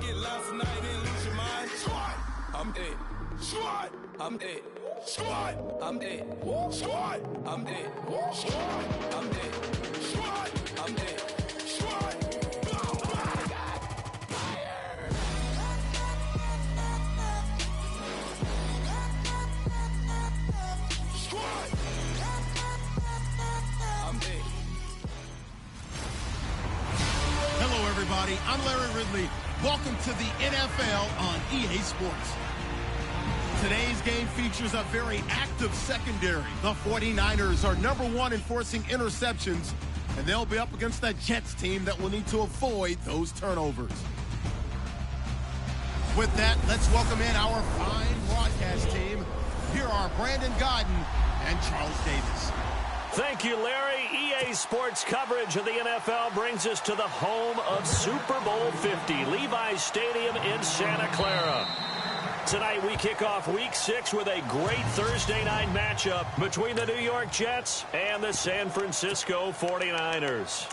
get lost tonight and lose your mind. Squad, I'm it. Squad, I'm it. Squad, I'm it. Squad, I'm it. Squad, I'm it. Squad, I'm it. Squad, go! Squad, I'm it. Hello, everybody. I'm Larry Ridley. Welcome to the NFL on EA Sports. Today's game features a very active secondary. The 49ers are #1 in forcing interceptions, and they'll be up against that Jets team that will need to avoid those turnovers. With that, let's welcome in our fine broadcast team. Here are Brandon Godden and Charles Davis. Thank you, Larry. EA Sports coverage of the NFL brings us to the home of Super Bowl 50, Levi's Stadium in Santa Clara. Tonight we kick off Week 6 with a great Thursday night matchup between the New York Jets and the San Francisco 49ers.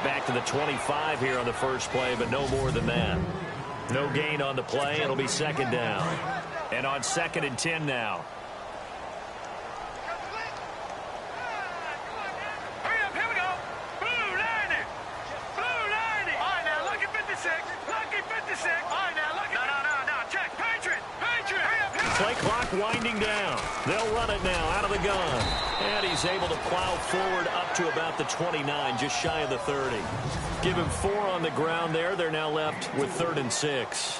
Back to the 25 here on the first play, but no more than that. No gain on the play. It'll be second down. And on 2nd and 10 now. Hurry up, here we go. Blue 90. Blue 90. All right, now, look at 56. Lucky 56. All right, now, look at... No. Check. Patriot. Hurry up, here. Play clock winding down. They'll run it now out of the gun. And he's able to plow forward up to about the 29, just shy of the 30. Give him 4 on the ground there. They're now left with 3rd and 6.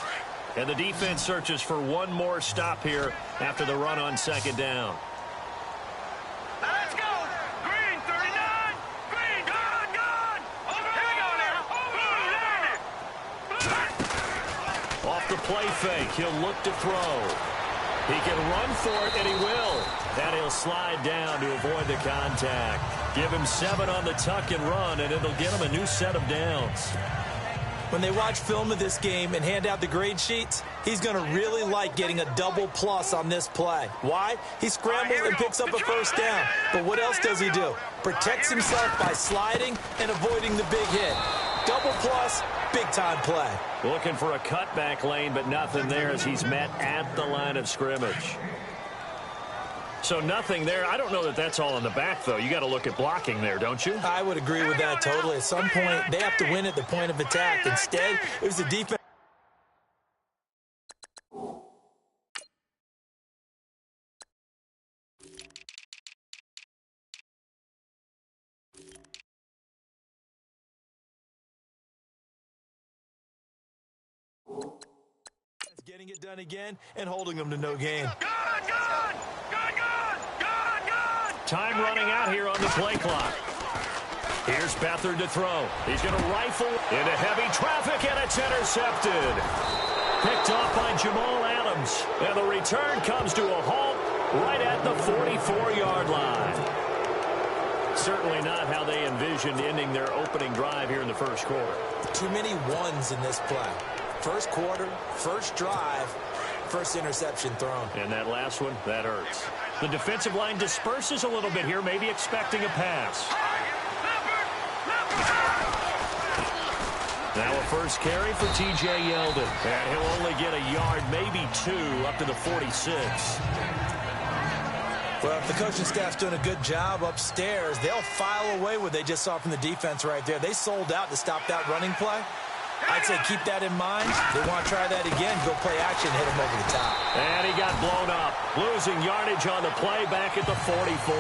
And the defense searches for one more stop here after the run on 2nd down. Let's go. Green 39. Green, gone. Over. Here we go now. Blue 90. Off the play fake. He'll look to throw. He can run for it, and he will. And he'll slide down to avoid the contact. Give him 7 on the tuck and run, and it'll get him a new set of downs. When they watch film of this game and hand out the grade sheets, he's going to really like getting a double plus on this play. Why? He scrambles and picks up a first down. But what else does he do? Protects himself by sliding and avoiding the big hit. Double plus, big-time play. Looking for a cutback lane, but nothing there as he's met at the line of scrimmage. So nothing there. I don't know that that's all in the back, though. You got to look at blocking there, don't you? I would agree with that totally. At some point, they have to win at the point of attack. Instead, it was the defense. Getting it done again and holding them to no gain. Gone. Time running out here on the play clock. Here's Beathard to throw. He's going to rifle into heavy traffic, and it's intercepted. Picked off by Jamal Adams. And the return comes to a halt right at the 44-yard line. Certainly not how they envisioned ending their opening drive here in the first quarter. Too many ones in this play. First quarter, first drive, first interception thrown. And that last one, that hurts. The defensive line disperses a little bit here, maybe expecting a pass. Now a first carry for T.J. Yeldon. And he'll only get a yard, maybe 2, up to the 46. Well, if the coaching staff's doing a good job upstairs, they'll file away what they just saw from the defense right there. They sold out to stop that running play. I'd say keep that in mind. They want to try that again. Go play action, hit him over the top. And he got blown up. Losing yardage on the play back at the 44.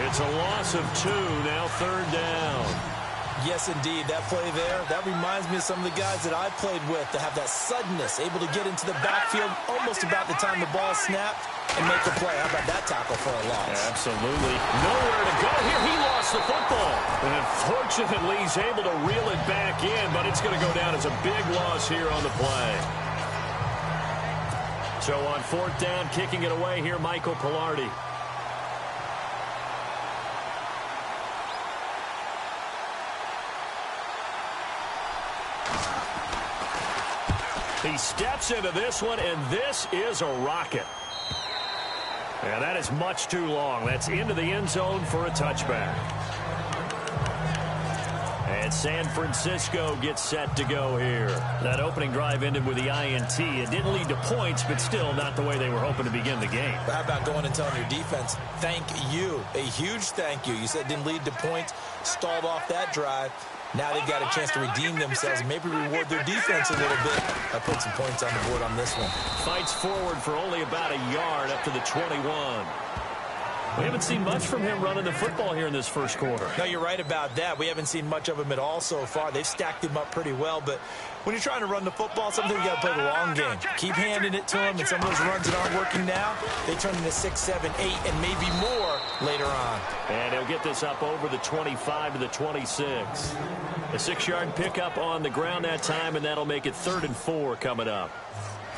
It's a loss of 2, now 3rd down. Yes, indeed. That play there, that reminds me of some of the guys that I played with to have that suddenness, able to get into the backfield almost about the time the ball snapped and make a play. How about that tackle for a loss? Absolutely. Nowhere to go here. He lost the football. And fortunately, he's able to reel it back in, but it's going to go down as a big loss here on the play. So on 4th down, kicking it away here, Michael Pilardi. He steps into this one, and this is a rocket. Yeah, that is much too long. That's into the end zone for a touchback. And San Francisco gets set to go here. That opening drive ended with the INT. It didn't lead to points, but still not the way they were hoping to begin the game. But how about going and telling your defense, thank you, a huge thank you. You said it didn't lead to points, stalled off that drive. Now they've got a chance to redeem themselves and maybe reward their defense a little bit by putting some points on the board on this one. Fights forward for only about a yard up to the 21. We haven't seen much from him running the football here in this first quarter. No, you're right about that. We haven't seen much of him at all so far. They've stacked him up pretty well, but when you're trying to run the football, sometimes you got to play the long game. Keep handing it to him, and some of those runs that aren't working now, they turn into 6, 7, 8, and maybe more later on. And he'll get this up over the 25 to the 26. A 6-yard pickup on the ground that time, and that'll make it 3rd and 4 coming up.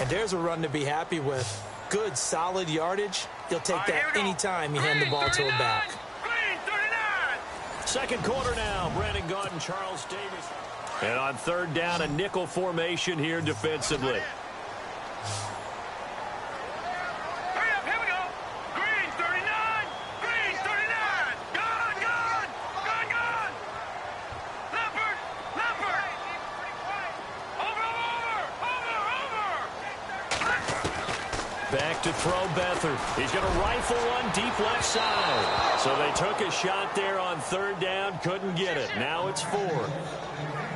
And there's a run to be happy with. Good, solid yardage. You'll take that anytime you hand the ball to a back. Second quarter now. Brandon Gaudin, Charles Davis. And on 3rd down, a nickel formation here defensively. Hurry up, here we go. Green 39. Green 39. Gone. Leopard. Over. Back to throw Beathard. He's going to rifle one deep left side. So they took a shot there on 3rd down. Couldn't get it. Now it's 4th.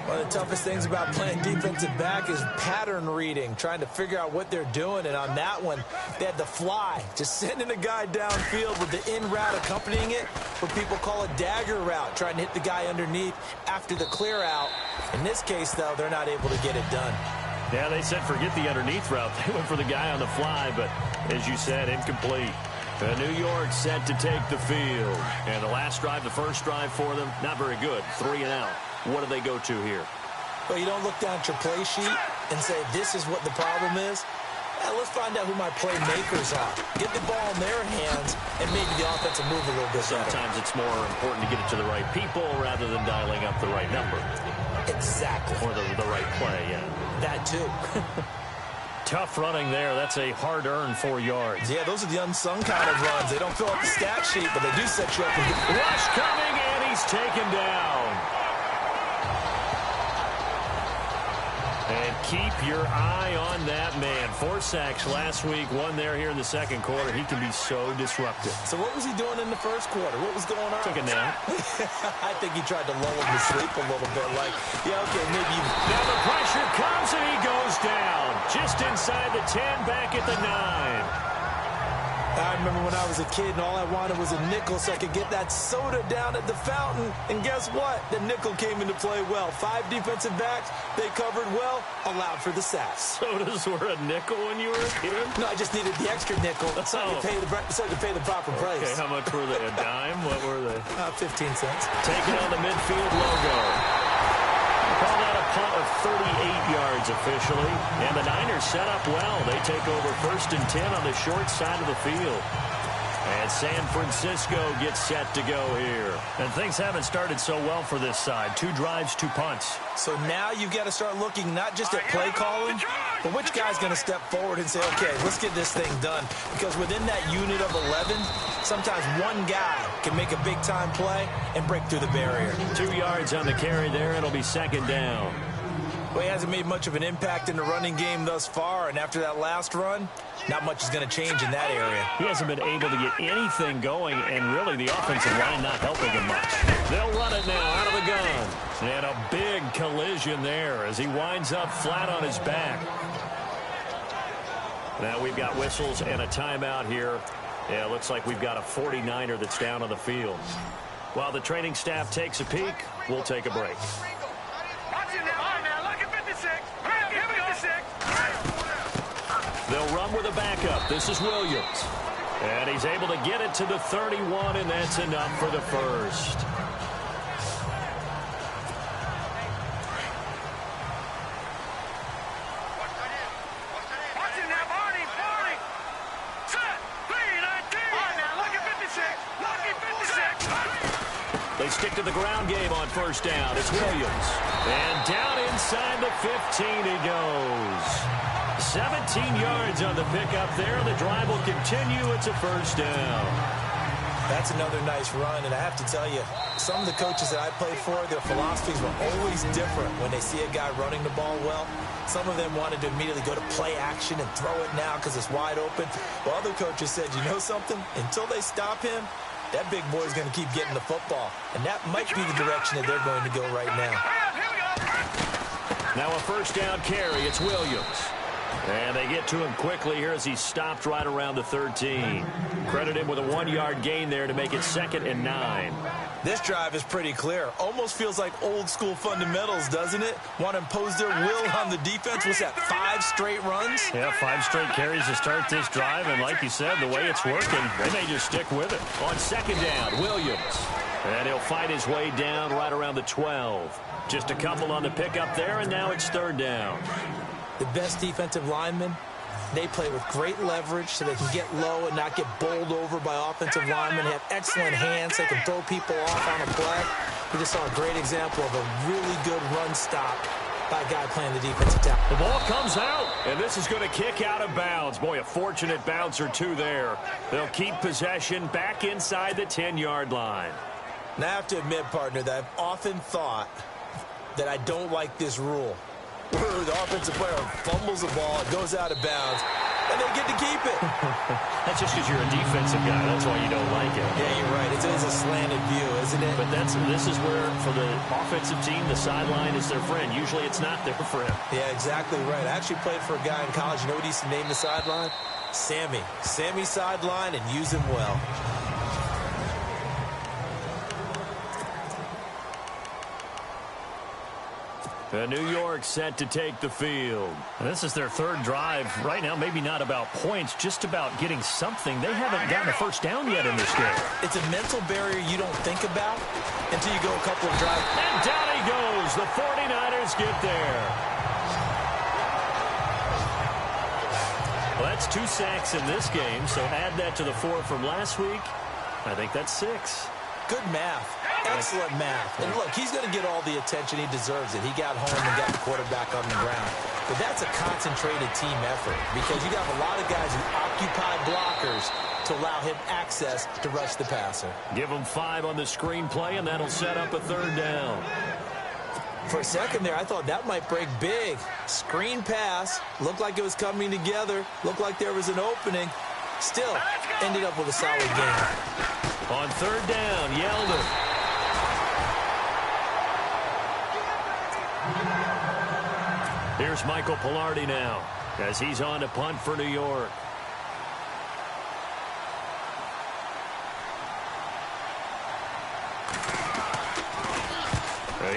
One of the toughest things about playing defensive back is pattern reading, trying to figure out what they're doing. And on that one, they had the fly, just sending a guy downfield with the in route accompanying it, what people call a dagger route, trying to hit the guy underneath after the clear out. In this case, though, they're not able to get it done. Yeah, they said forget the underneath route. They went for the guy on the fly, but as you said, incomplete. New York set to take the field. And the last drive, the first drive for them, not very good. 3 and out. What do they go to here? Well, you don't look down at your play sheet and say, this is what the problem is. Let's find out who my playmakers are. Get the ball in their hands and maybe the offense will move a little bit better. Sometimes it's more important to get it to the right people rather than dialing up the right number. Exactly. Or the right play, yeah. That too. Tough running there. That's a hard-earned 4 yards. Yeah, those are the unsung kind of runs. They don't fill out the stat sheet, but they do set you up. Rush coming, and he's taken down. And keep your eye on that man. 4 sacks last week, 1 there here in the second quarter. He can be so disruptive. So what was he doing in the first quarter? What was going on? Took a nap. I think he tried to lull him to sleep a little bit. Like, yeah, okay, maybe you... Now the pressure comes, and he goes down. Just inside the 10, back at the 9. I remember when I was a kid and all I wanted was a nickel so I could get that soda down at the fountain. And guess what? The nickel came into play well. 5 defensive backs, they covered well, allowed for the sacks. Sodas were a nickel when you were a kid? No, I just needed the extra nickel so I could pay the proper price. Okay, how much were they? A dime? What were they? 15 cents. Taking on the midfield logo. Called out a punt of 38 yards officially. And the Niners set up well. They take over 1st and 10 on the short side of the field. And San Francisco gets set to go here. And things haven't started so well for this side. 2 drives, 2 punts. So now you've got to start looking not just at play calling, but which guy's going to step forward and say, okay, let's get this thing done. Because within that unit of 11, sometimes one guy can make a big-time play and break through the barrier. 2 yards on the carry there. It'll be 2nd down. Well, he hasn't made much of an impact in the running game thus far, and after that last run, not much is going to change in that area. He hasn't been able to get anything going, and really the offensive line not helping him much. They'll run it now out of the gun. And a big collision there as he winds up flat on his back. Now we've got whistles and a timeout here. Yeah, it looks like we've got a 49er that's down on the field. While the training staff takes a peek, we'll take a break. They'll run with a backup. This is Williams. And he's able to get it to the 31, and that's enough for the first. Watch it now, Barney! stick to the ground game on first down. It's Williams. And down inside the 15 he goes. 17 yards on the pickup there. The drive will continue. It's a first down. That's another nice run, and I have to tell you, some of the coaches that I played for, their philosophies were always different when they see a guy running the ball well. Some of them wanted to immediately go to play action and throw it now because it's wide open. While other coaches said, you know something? Until they stop him, that big boy is going to keep getting the football. And that might be the direction that they're going to go right now. Now a first down carry. It's Williams. And they get to him quickly here as he stopped right around the 13. Credit him with a 1-yard gain there to make it 2nd and 9. This drive is pretty clear. Almost feels like old school fundamentals, doesn't it? Want to impose their will on the defense. What's that, 5 straight runs? Yeah, 5 straight carries to start this drive. And like you said, the way it's working, they may just stick with it. On 2nd down, Williams. And he'll fight his way down right around the 12. Just a couple on the pickup there, and now it's 3rd down. The best defensive linemen, they play with great leverage so they can get low and not get bowled over by offensive linemen. They have excellent hands. They can throw people off on a play. We just saw a great example of a really good run stop by a guy playing the defensive tackle. The ball comes out, and this is going to kick out of bounds. Boy, a fortunate bounce or two there. They'll keep possession back inside the 10-yard line. Now, I have to admit, partner, that I've often thought that I don't like this rule, where the offensive player fumbles the ball, it goes out of bounds, and they get to keep it. That's just because you're a defensive guy. That's why you don't like it. Yeah, you're right. It's a slanted view, isn't it? But this is where, for the offensive team, the sideline is their friend. Usually it's not their friend. Yeah, exactly right. I actually played for a guy in college. You know what he used to name the sideline? Sammy. Sammy sideline, and use him well. New York set to take the field. And this is their 3rd drive. Right now, maybe not about points, just about getting something. They haven't gotten a first down yet in this game. It's a mental barrier you don't think about until you go a couple of drives. And down he goes. The 49ers get there. Well, that's 2 sacks in this game, so add that to the 4 from last week. I think that's 6. Good math. Excellent math. And look, he's going to get all the attention he deserves it. He got home and got the quarterback on the ground. But that's a concentrated team effort because you got a lot of guys who occupy blockers to allow him access to rush the passer. Give him 5 on the screen play, and that'll set up a 3rd down. For a second there, I thought that might break big. Screen pass. Looked like it was coming together. Looked like there was an opening. Still, ended up with a solid game. On 3rd down, Yeldon. Here's Michael Pilardi now as he's on to punt for New York.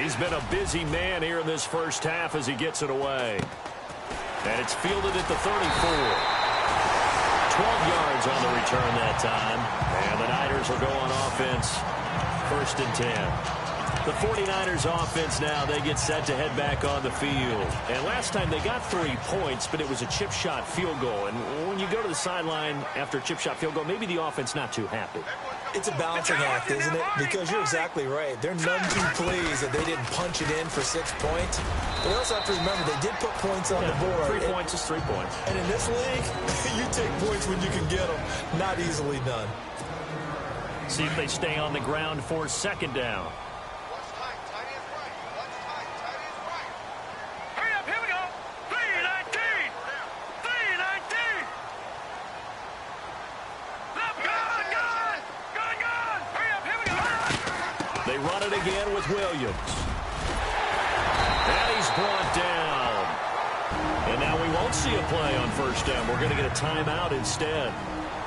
He's been a busy man here in this first half as he gets it away. And it's fielded at the 34. 12 yards on the return that time. And the Niners will go on offense. 1st and 10. The 49ers offense now, they get set to head back on the field. And last time they got 3 points, but it was a chip shot field goal. And when you go to the sideline after a chip shot field goal, maybe the offense not too happy. It's a balancing act, isn't it? Because you're exactly right. They're none too pleased that they didn't punch it in for 6 points. But we also have to remember they did put points on the board. 3 points is 3 points. And in this league, you take points when you can get them. Not easily done. See if they stay on the ground for 2nd down. They run it again with Williams. And he's brought down. And now we won't see a play on 1st down. We're going to get a timeout instead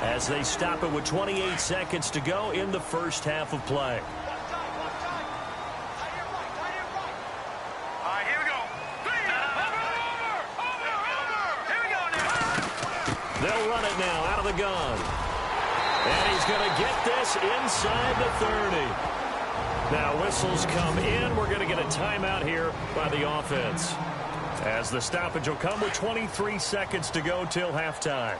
as they stop it with 28 seconds to go in the first half of play. All right, here we go. Here we go now. They'll run it now out of the gun. And he's going to get this inside the 30. Now whistles come in. We're going to get a timeout here by the offense as the stoppage will come with 23 seconds to go till halftime.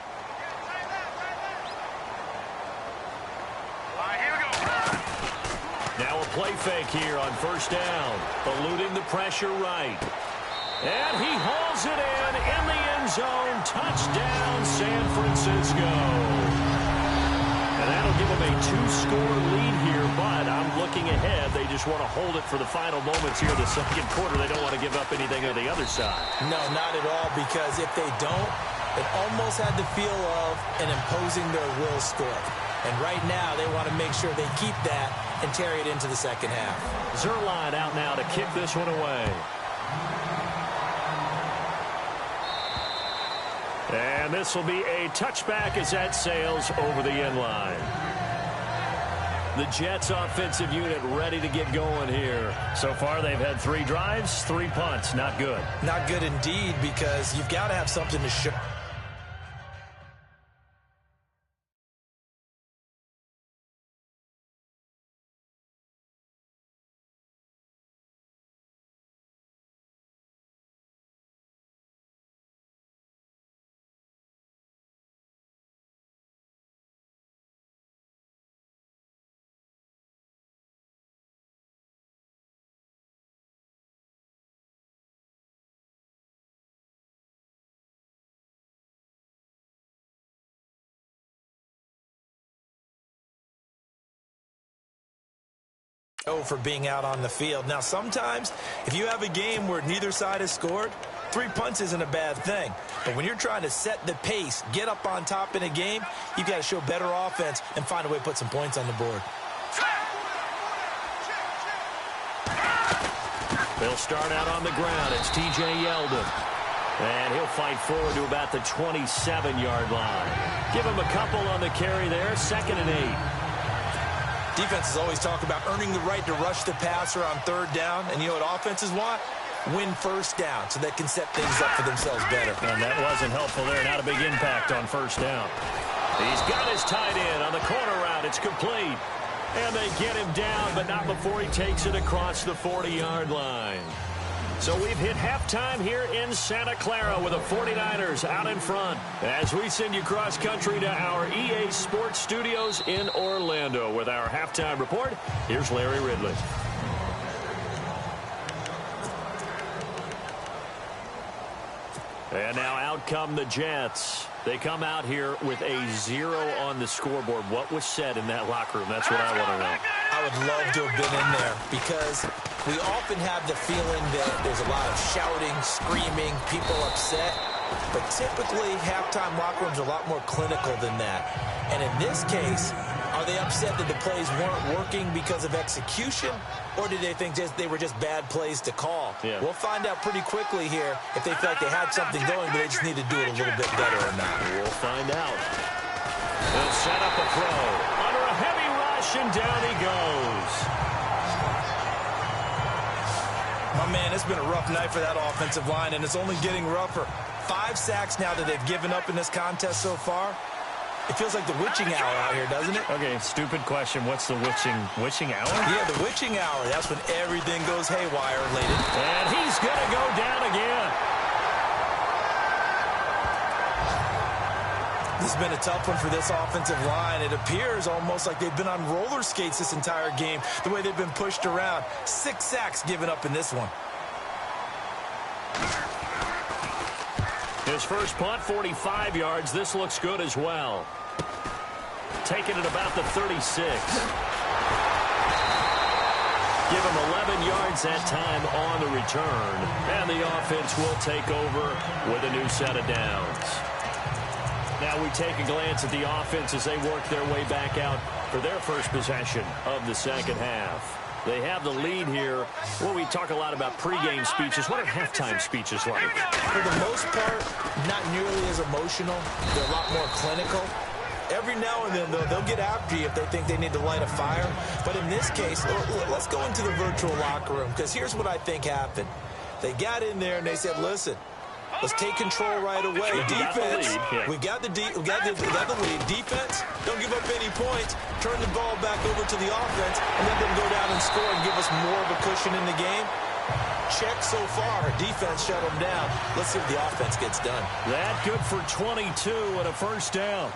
Now a play fake here on first down. Eluding the pressure right. And he hauls it in the end zone. Touchdown, San Francisco. And that'll give them a 2-score lead here, but I'm looking ahead. They just want to hold it for the final moments here of the second quarter. They don't want to give up anything on the other side. No, not at all, because if they don't, it almost had the feel of an imposing their will score. And right now, they want to make sure they keep that and carry it into the second half. Zerline out now to kick this one away. And this will be a touchback as that sails over the end line. The Jets offensive unit ready to get going here. So far, they've had 3 drives, 3 punts. Not good. Not good indeed, because you've got to have something to show. For being out on the field. Now, sometimes, if you have a game where neither side has scored, 3 punts isn't a bad thing. But when you're trying to set the pace, get up on top in a game, you've got to show better offense and find a way to put some points on the board. They'll start out on the ground. It's T.J. Yeldon. And he'll fight forward to about the 27-yard line. Give him a couple on the carry there. 2nd and 8. Defenses always talk about earning the right to rush the passer on 3rd down. And you know what offenses want? Win first down so they can set things up for themselves better. And that wasn't helpful there. Not a big impact on first down. He's got his tight end on the corner route. It's complete. And they get him down, but not before he takes it across the 40-yard line. So we've hit halftime here in Santa Clara with the 49ers out in front as we send you cross-country to our EA Sports Studios in Orlando with our halftime report. Here's Larry Ridley. And now out come the Jets. They come out here with a 0 on the scoreboard. What was said in that locker room? That's what I want to know. I would love to have been in there because we often have the feeling that there's a lot of shouting, screaming, people upset. But typically, halftime locker rooms are a lot more clinical than that. And in this case, are they upset that the plays weren't working because of execution? Or did they think they were just bad plays to call? Yeah. We'll find out pretty quickly here if they feel like they had something going, but they just need to do it a little bit better or not. We'll find out. They'll set up a throw. Under a heavy rush, and down he goes. My man, it's been a rough night for that offensive line, and it's only getting rougher. 5 sacks now that they've given up in this contest so far. It feels like the witching hour out here, doesn't it? Okay, stupid question. What's the witching hour? Yeah, the witching hour. That's when everything goes haywire, lady. And he's going to go down again. This has been a tough one for this offensive line. It appears almost like they've been on roller skates this entire game, the way they've been pushed around. 6 sacks given up in this one. His first punt, 45 yards. This looks good as well. Taking it about the 36. Give him 11 yards that time on the return. And the offense will take over with a new set of downs. Now we take a glance at the offense as they work their way back out for their first possession of the second half. They have the lead here. Well, we talk a lot about pregame speeches. What are halftime speeches like? For the most part, not nearly as emotional. They're a lot more clinical. Every now and then, though, they'll get after you if they think they need to light a fire. But in this case, let's go into the virtual locker room, because here's what I think happened. They got in there and they said, listen, let's take control right away. Defense, we got the lead. Defense, don't give up any points. Turn the ball back over to the offense and let them go down and score and give us more of a cushion in the game. Check so far. Defense shut them down. Let's see if the offense gets done. That good for 22 and a first down.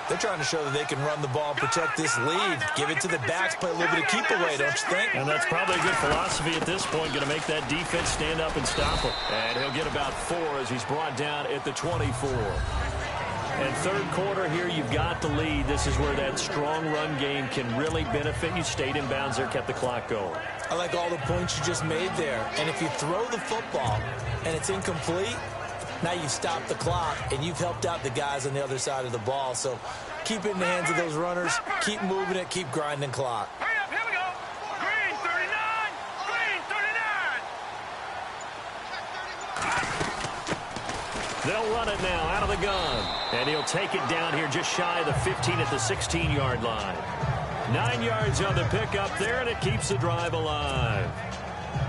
They're trying to show that they can run the ball and protect this lead. Give it to the backs, play a little bit of keep away, don't you think? And that's probably a good philosophy at this point, going to make that defense stand up and stop him. And he'll get about 4 as he's brought down at the 24. And third quarter here, you've got the lead. This is where that strong run game can really benefit you. Stayed in bounds there, kept the clock going. I like all the points you just made there. And if you throw the football and it's incomplete, now you've stopped the clock, and you've helped out the guys on the other side of the ball. So keep it in the hands of those runners. Keep moving it. Keep grinding clock. Hurry up, here we go. Green 39. Green 39. They'll run it now out of the gun. And he'll take it down here just shy of the 15 at the 16-yard line. 9 yards on the pickup there, and it keeps the drive alive.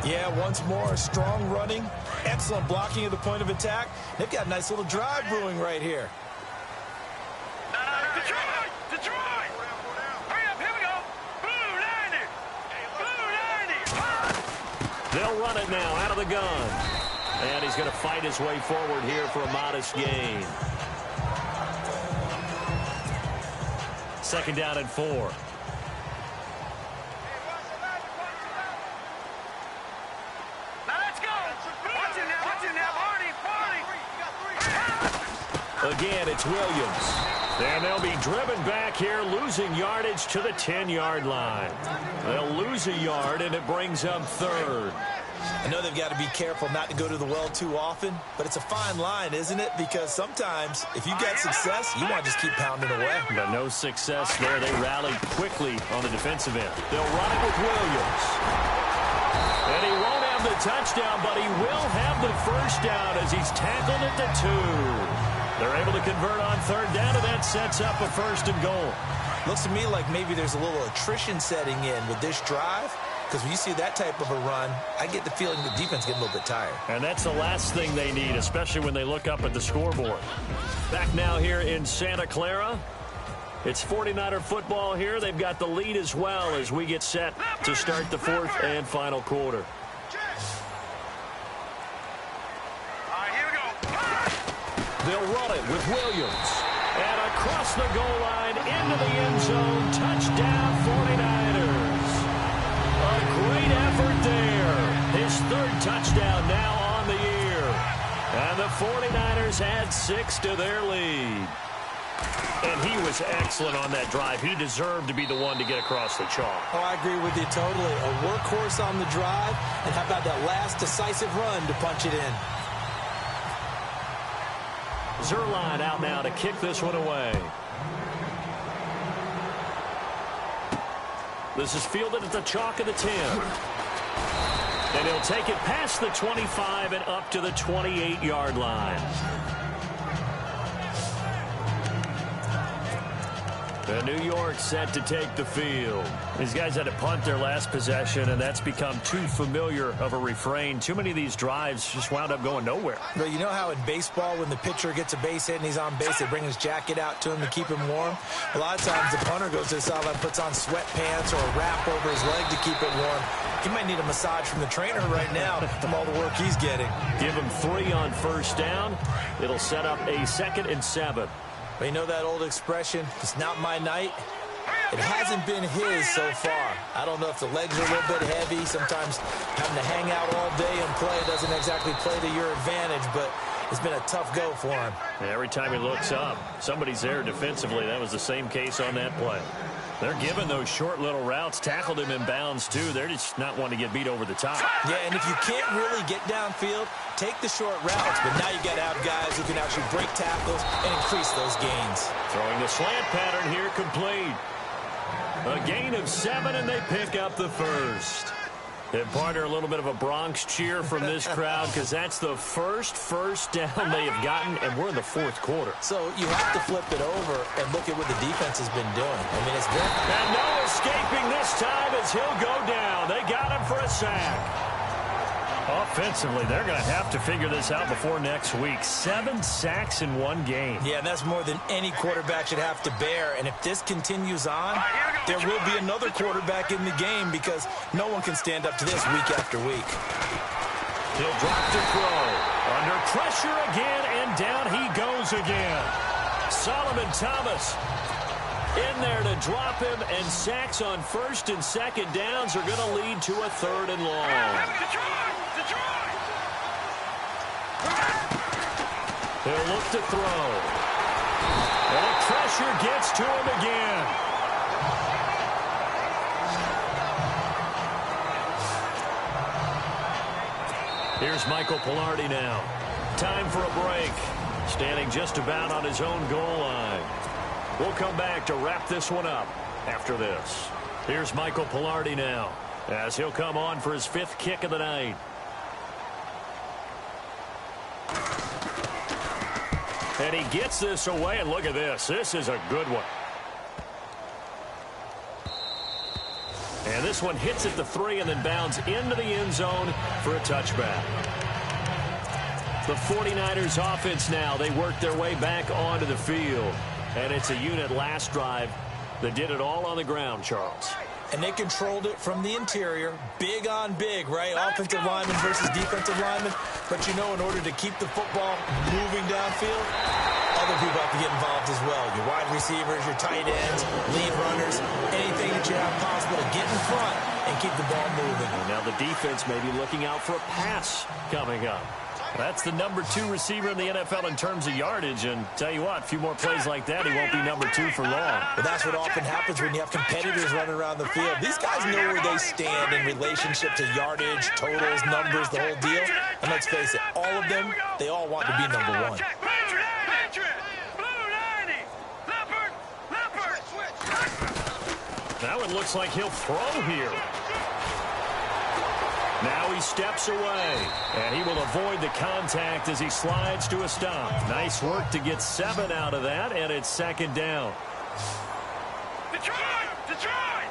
Yeah, once more, strong running, excellent blocking at the point of attack. They've got a nice little drive brewing right here. Detroit! Detroit! Hurry up, here we go. Blue 90. Blue 90. They'll run it now out of the gun. And he's going to fight his way forward here for a modest gain. 2nd down and 4. Again, it's Williams. And they'll be driven back here, losing yardage to the 10-yard line. They'll lose a yard, and it brings up 3rd. I know they've got to be careful not to go to the well too often, but it's a fine line, isn't it? Because sometimes, if you've got success, you want to just keep pounding away. But no success there. They rallied quickly on the defensive end. They'll run it with Williams. And he won't have the touchdown, but he will have the first down as he's tackled at the 2. They're able to convert on 3rd down, and that sets up a 1st and goal. Looks to me like maybe there's a little attrition setting in with this drive, because when you see that type of a run, I get the feeling the defense getting a little bit tired. And that's the last thing they need, especially when they look up at the scoreboard. Back now here in Santa Clara. It's 49er football here. They've got the lead as well as we get set to start the 4th and final quarter. They'll run it with Williams. And across the goal line into the end zone. Touchdown 49ers. A great effort there. His 3rd touchdown now on the year. And the 49ers add 6 to their lead. And he was excellent on that drive. He deserved to be the one to get across the chalk. Oh, I agree with you totally. A workhorse on the drive. And how about that last decisive run to punch it in? Zerline out now to kick this one away. This is fielded at the chalk of the 10. And he'll take it past the 25 and up to the 28-yard line. And New York set to take the field. These guys had to punt their last possession, and that's become too familiar of a refrain. Too many of these drives just wound up going nowhere. But you know how in baseball, when the pitcher gets a base hit and he's on base, they bring his jacket out to him to keep him warm? A lot of times the punter goes to the sideline, puts on sweatpants or a wrap over his leg to keep it warm. He might need a massage from the trainer right now from all the work he's getting. Give him 3 on 1st down. It'll set up a 2nd and 7. But you know that old expression, it's not my night? It hasn't been his so far. I don't know if the legs are a little bit heavy. Sometimes having to hang out all day and play doesn't exactly play to your advantage, but it's been a tough go for him. Every time he looks up, somebody's there defensively. That was the same case on that play. They're giving those short little routes. Tackled him in bounds, too. They're just not wanting to get beat over the top. Yeah, and if you can't really get downfield, take the short routes. But now you got to have guys who can actually break tackles and increase those gains. Throwing the slant pattern here complete. A gain of 7, and they pick up the 1st. And partner, a little bit of a Bronx cheer from this crowd because that's the first down they have gotten, and we're in the 4th quarter. So you have to flip it over and look at what the defense has been doing. I mean, it's been... And no escaping this time as he'll go down. They got him for a sack. Offensively, they're going to have to figure this out before next week. 7 sacks in 1 game. Yeah, and that's more than any quarterback should have to bear. And if this continues on, there will be another quarterback in the game because no one can stand up to this week after week. He'll drop to throw. Under pressure again, and down he goes again. Solomon Thomas in there to drop him, and sacks on first and second downs are going to lead to a third and long. He'll look to throw. And the pressure gets to him again. Here's Michael Pilardi now. Time for a break. Standing just about on his own goal line. We'll come back to wrap this one up after this. Here's Michael Pilardi now as he'll come on for his 5th kick of the night. And he gets this away, and look at this. This is a good one. And this one hits at the 3 and then bounds into the end zone for a touchback. The 49ers offense now, they work their way back onto the field. And it's a unit last drive that did it all on the ground, Charles. And they controlled it from the interior. Big on big, right? Offensive lineman versus defensive lineman. But you know, in order to keep the football moving downfield, other people have to get involved as well. Your wide receivers, your tight ends, lead runners, anything that you have possible to get in front and keep the ball moving. And now the defense may be looking out for a pass coming up. That's the number 2 receiver in the NFL in terms of yardage, and tell you what, a few more plays like that, he won't be number 2 for long. But that's what often happens when you have competitors running around the field. These guys know where they stand in relationship to yardage, totals, numbers, the whole deal. And let's face it, all of them, they all want to be number 1. Now it looks like he'll throw here. Now he steps away, and he will avoid the contact as he slides to a stop. Nice work to get 7 out of that, and it's 2nd down. Detroit! Detroit!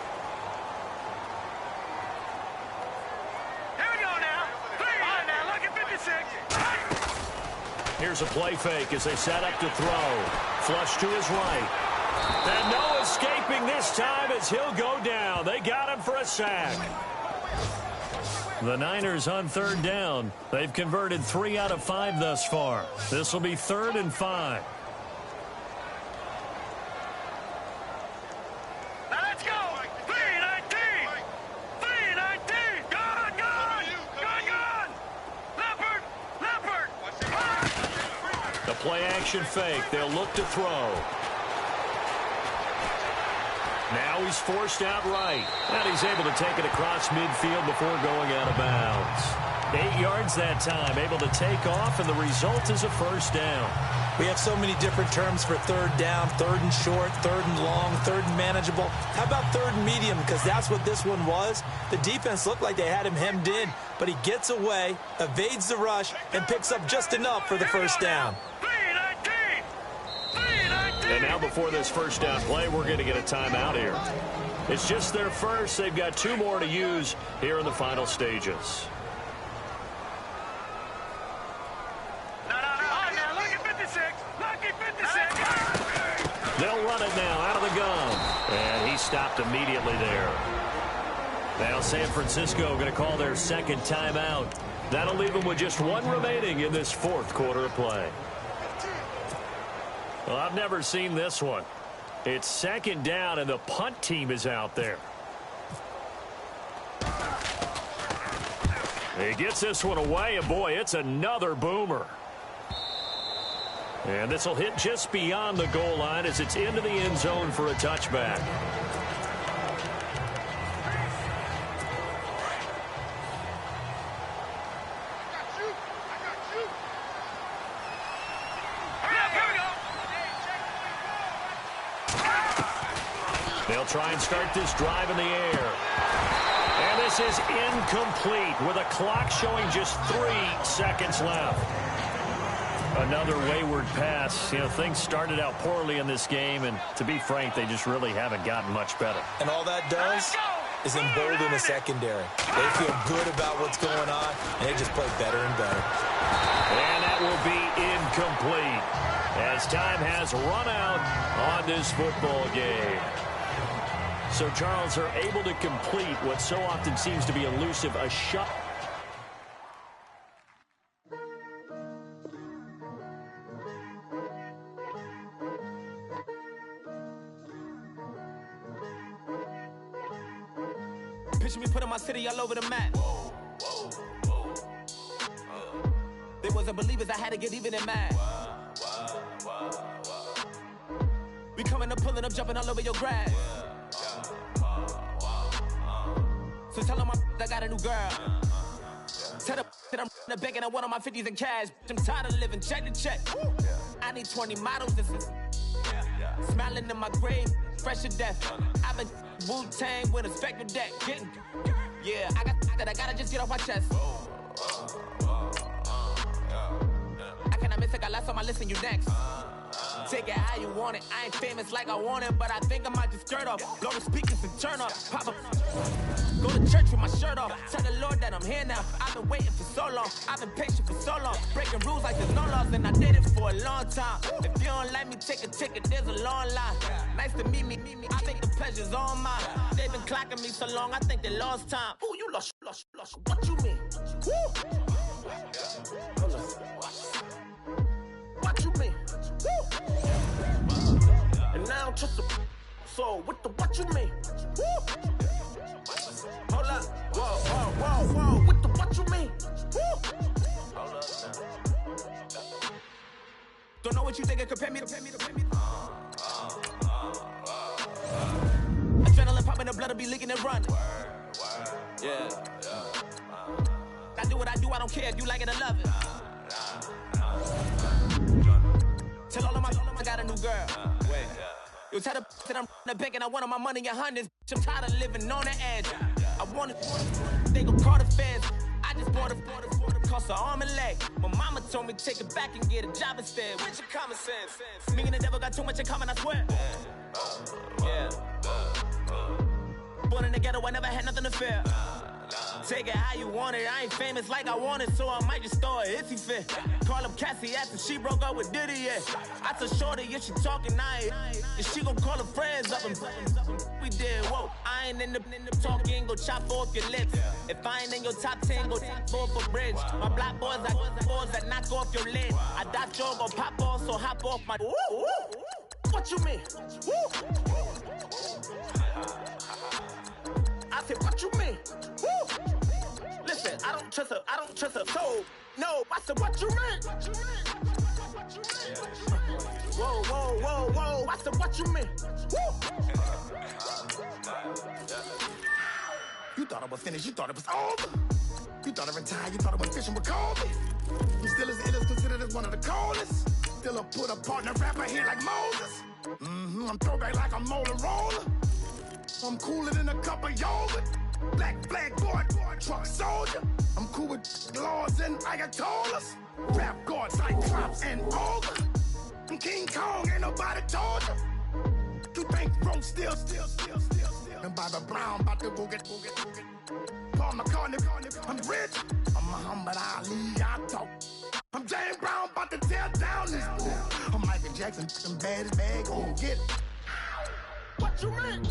Here we go now. 3. All right, now, look at 56. Here's a play fake as they set up to throw. Flush to his right. And no escaping this time as he'll go down. They got him for a sack. The Niners on 3rd down. They've converted 3 out of 5 thus far. This will be 3rd and 5. Now let's go. 3-19. 3-19. Gone, gone. Gone, gone. Leopard. The play action fake. They'll look to throw. Now he's forced out right. And he's able to take it across midfield before going out of bounds. 8 yards that time. Able to take off, and the result is a 1st down. We have so many different terms for 3rd down, 3rd and short, 3rd and long, 3rd and manageable. How about 3rd and medium? Because that's what this one was. The defense looked like they had him hemmed in, but he gets away, evades the rush, and picks up just enough for the 1st down. And now before this 1st down play, we're going to get a timeout here. It's just their first. They've got 2 more to use here in the final stages. No. Oh, now look at 56. Look at 56. They'll run it now out of the gun. And he stopped immediately there. Now San Francisco going to call their 2nd timeout. That'll leave them with just 1 remaining in this 4th quarter of play. Well, I've never seen this one. It's 2nd down, and the punt team is out there. He gets this one away, and boy, it's another boomer. And this will hit just beyond the goal line as it's into the end zone for a touchback. They'll try and start this drive in the air. And this is incomplete with a clock showing just 3 seconds left. Another wayward pass. You know, things started out poorly in this game, and to be frank, they just really haven't gotten much better. And all that does is embolden the secondary. They feel good about what's going on, and they just play better and better. And that will be incomplete as time has run out on this football game. So Charles are able to complete what so often seems to be elusive, a shot. Picture me putting my city all over the map. They wasn't believers, I had to get even and mad. We coming up, pulling up, jumping all over your grass. So tell them I got a new girl. Tell them that I'm in the bank and I want all my 50s in cash. I'm tired of living check to check. I need 20 models, this is smiling in my grave, fresh to death. I've been Wu-Tang with a spectral deck. Getting, yeah, I gotta just get off my chest. I cannot miss it, got last on my list and you next. Take it how you want it. I ain't famous like I want it, but I think I might just skirt off. Blow the speakers and turn up. Pop up. Go to church with my shirt off. Tell the Lord that I'm here now. I've been waiting for so long. I've been patient for so long. Breaking rules like there's no laws, and I did it for a long time. If you don't like me, take a ticket. There's a long line. Nice to meet me. I think the pleasure's all mine. They've been clocking me so long, I think they lost time. Ooh, you lost. What you mean? Woo! What you mean? Woo! And now I'm just a so what you mean? Woo! Hold up, whoa, what you mean? Woo! Hold up. Don't know what you think, compare me to. Adrenaline popping, the blood will be leaking and running. Yeah. I do what I do, I don't care if you like it or love it. Tell all of my I got a new girl. Wait. Yo, tell the that I'm in the bank and I want all my money in hundreds. I'm tired of living on the edge. I want it, they gon' call the feds. I just bought a cost an arm and leg. My mama told me take it back and get a job instead. Where's your common sense? Me and the devil got too much in common, I swear. Yeah. Born in the ghetto, I never had nothing to fear. Take it how you want it. I ain't famous like I want it, so I might just throw a hissy fit. Call up Cassie after she broke up with Diddy, yeah. I told Shorty if she talking, and she gon' call her friends up and we did, whoa. I ain't in the talking, go chop off your lips. If I ain't in your top 10, go fall for bridge. My black boys like boys that knock off your lid. I dot your gon' pop off, so hop off my. What you mean? I said, what you mean? Woo! Listen, I don't trust her soul. No, I said, what you mean? Whoa, I said, what you mean? Woo! You thought it was finished, you thought it was over. You thought it retired, you thought it was fishing with Kobe. You still as ill as considered as one of the coldest. Still a put a partner rapper here like Moses. I'm throwback like a molar roller. I'm cooler than a cup of yogurt. Black flag boy, truck soldier. I'm cool with laws and Ayatollahs. Rap god, Cyclops and ogre. I'm King Kong, ain't nobody told you. You think Rome still. And Bobby Brown about to go get. Paul McCartney, I'm rich. I'm Muhammad Ali, I talk. I'm James Brown, about to tear down this boy. I'm Michael Jackson, them bad as bad, gon' get it. What you mean?